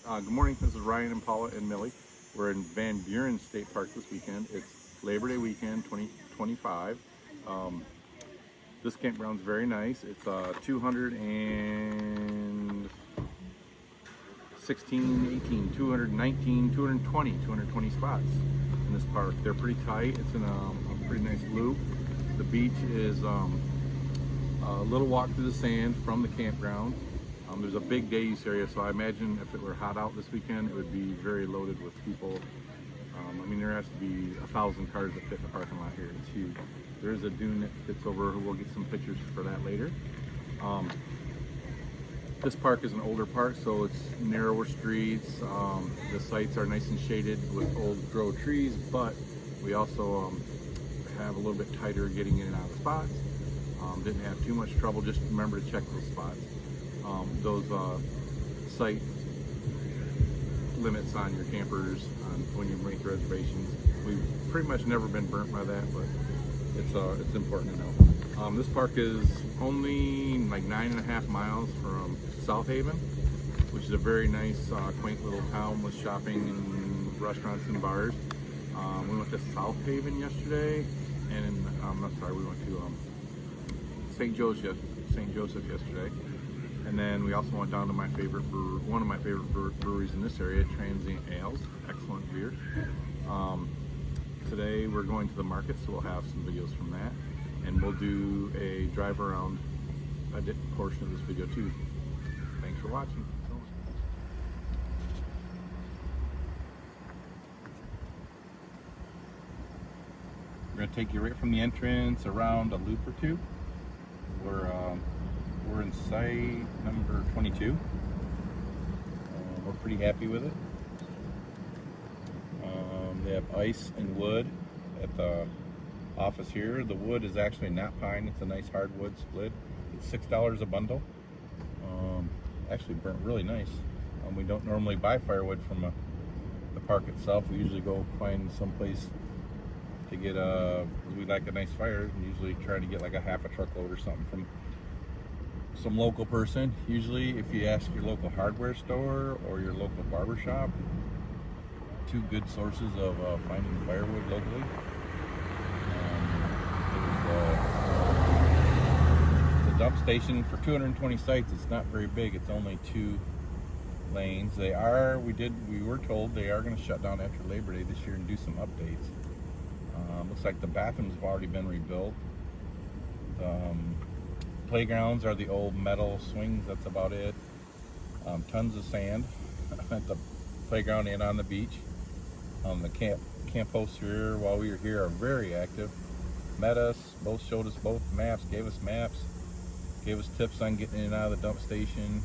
Good morning. This is Ryan and Paula and Millie. We're in Van Buren State Park this weekend. It's Labor Day weekend 2025. This campground's very nice. It's 216, 18, 219, 220 spots in this park. They're pretty tight. It's in a pretty nice loop. The beach is a little walk through the sand from the campground. There's a big day use area, so I imagine if it were hot out this weekend, it would be very loaded with people. I mean, there has to be 1,000 cars that fit in the parking lot here. It's huge. There is a dune that fits over. We'll get some pictures for that later. This park is an older park, so it's narrower streets. The sites are nice and shaded with old growth trees, but we also have a little bit tighter getting in and out of spots. Didn't have too much trouble. Just remember to check those spots. Those site limits on your campers when you make reservations. We've pretty much never been burnt by that, but it's important to know. This park is only like 9.5 miles from South Haven, which is a very nice, quaint little town with shopping and restaurants and bars. We went to South Haven yesterday, and we went to St. Joseph yesterday. And then we also went down to one of my favorite breweries in this area, Transient Ales. Excellent beer. Today we're going to the market, so we'll have some videos from that. And we'll do a drive around portion of this video too. Thanks for watching. We're going to take you right from the entrance around a loop or two. We're in site number 22. We're pretty happy with it. They have ice and wood at the office here. The wood is actually not pine, it's a nice hardwood split. It's $6 a bundle. Actually burnt really nice. We don't normally buy firewood from the park itself. We usually go find someplace to get we like a nice fire, and usually try to get like a half a truckload or something from some local person. Usually if you ask your local hardware store or your local barber shop, two good sources of finding firewood locally. The dump station for 220 sites, it's not very big. It's only 2 lanes. We were told they are going to shut down after Labor Day this year and do some updates. Looks like the bathrooms have already been rebuilt. Playgrounds are the old metal swings. That's about it. Tons of sand at the playground and on the beach. The camp hosts here while we were here are very active. Met us, showed us both maps, gave us tips on getting in and out of the dump station.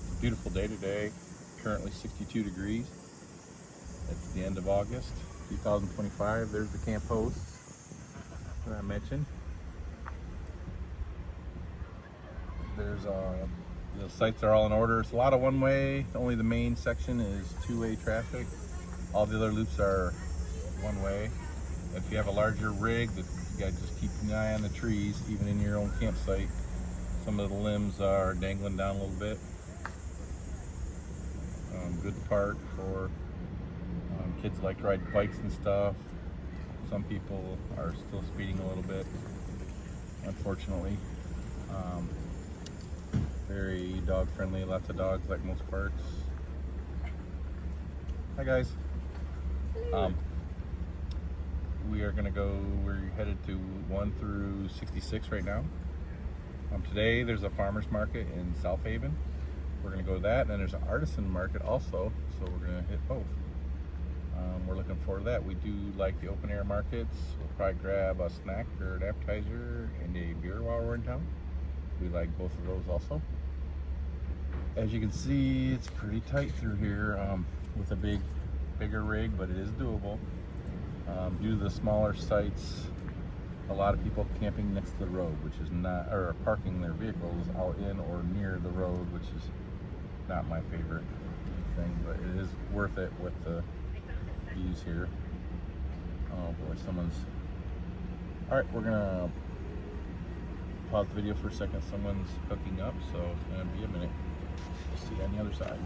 It's a beautiful day today. Currently 62 degrees. It's the end of August 2025. There's the camp hosts that I mentioned. There's the sites are all in order. It's a lot of one-way. Only the main section is two-way traffic. All the other loops are one-way. If you have a larger rig, you gotta just keep an eye on the trees, even in your own campsite. Some of the limbs are dangling down a little bit. Good park for kids that like to ride bikes and stuff. Some people are still speeding a little bit, unfortunately. Very dog friendly, lots of dogs like most parks. Hi guys. We're headed to 1 through 66 right now. Today there's a farmer's market in South Haven. We're gonna go to that, and then there's an artisan market also, so we're gonna hit both. We're looking forward to that. We do like the open air markets. We'll probably grab a snack or an appetizer and a beer while we're in town. We like both of those also. As you can see, it's pretty tight through here with a bigger rig, but it is doable. Due to the smaller sites, a lot of people camping next to the road, which is not, or parking their vehicles out in or near the road, which is not my favorite thing, but it is worth it with the views here. Oh boy, all right, we're gonna pause the video for a second. Someone's hooking up, so it's gonna be a minute. We'll see you on the other side.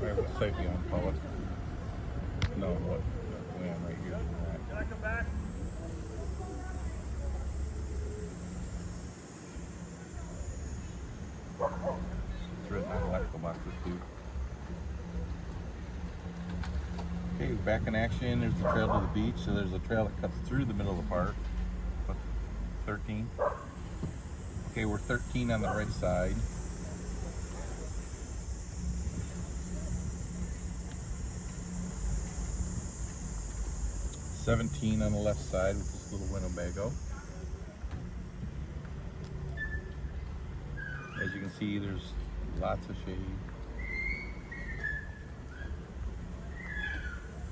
Alright, what site are you on, Paula? No, what? Yeah, I'm right here. Right. Can I come back? It's written on electrical boxes too. Okay, back in action. There's the trail to the beach. So there's a trail that cuts through the middle of the park. 13. Okay, we're 13 on the right side. $17 on the left side with this little Winnebago. As you can see, there's lots of shade.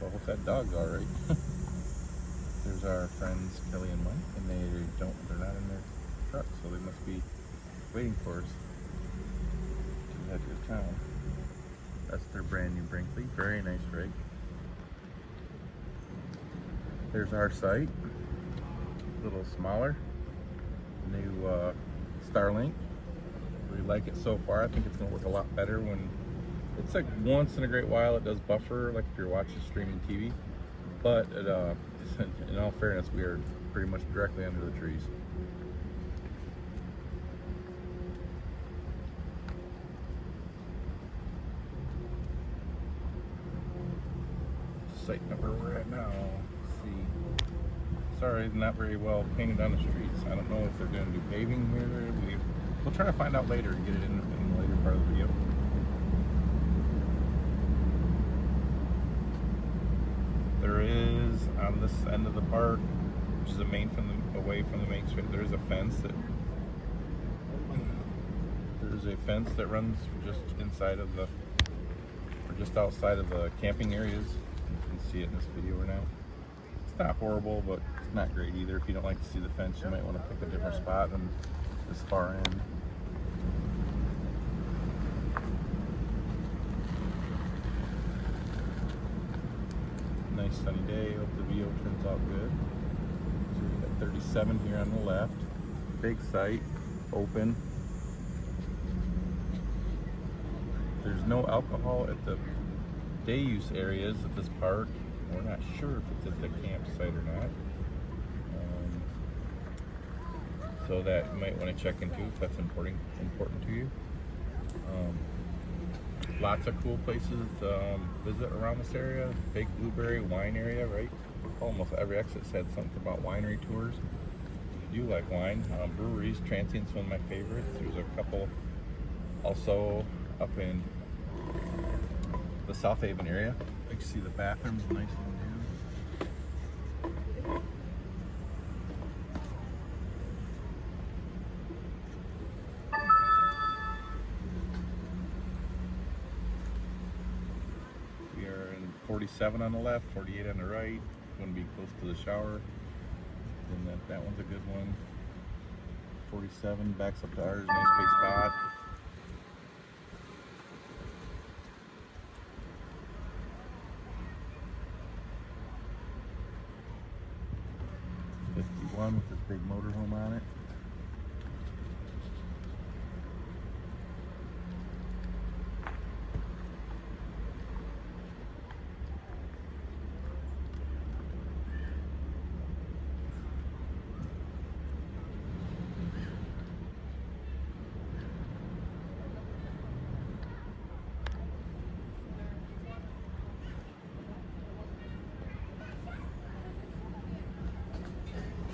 Well, hope that dog's all right. There's our friends Kelly and Mike, and they're not in their truck, so they must be waiting for us to head to town. That's their brand new Brinkley. Very nice rig. There's our site, a little smaller, new Starlink. We like it so far. I think it's going to work a lot better when it's like once in a great while it does buffer, like if you're watching streaming TV. But it, in all fairness, we are pretty much directly under the trees. Site number we're at now. Let's see. Sorry, not very well painted on the streets. I don't know if they're going to do paving here. We'll try to find out later and get it in the later part of the video. There is on this end of the park, which is away from the main street. There is a fence that runs just inside of or just outside of the camping areas. You can see it in this video right now. It's not horrible, but it's not great either. If you don't like to see the fence, you might want to pick a different spot than this far end. Nice sunny day. Hope the video turns out good. So we got 37 here on the left. Big site, open. There's no alcohol at the day use areas of this park. We're not sure if it's at the campsite or not. So that you might want to check into if that's important to you. Lots of cool places to visit around this area. Big blueberry wine area, right? Almost every exit said something about winery tours. If you do like wine, breweries, Transient's one of my favorites. There's a couple also up in the South Haven area. You can see the bathrooms nice and new. We are in 47 on the left, 48 on the right. Going to be close to the shower. And that one's a good one. 47 backs up to ours, nice big spot. With this big motorhome on it.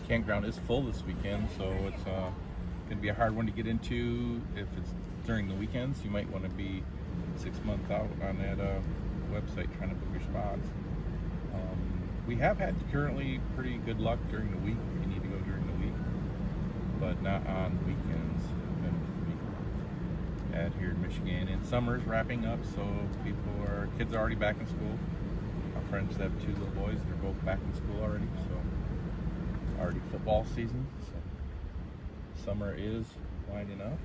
Campground is full this weekend, so it's going to be a hard one to get into if it's during the weekends. You might want to be 6 months out on that website trying to book your spots. We have had currently pretty good luck during the week if you need to go during the week, but not on weekends. It's been pretty bad here in Michigan. And summer's wrapping up, so kids are already back in school. Our friends have 2 little boys, they're both back in school already, so already football season, so summer is winding up.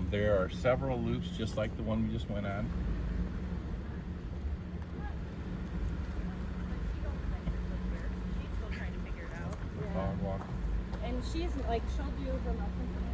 There are several loops just like the one we just went on. she's like, she'll do her milk information.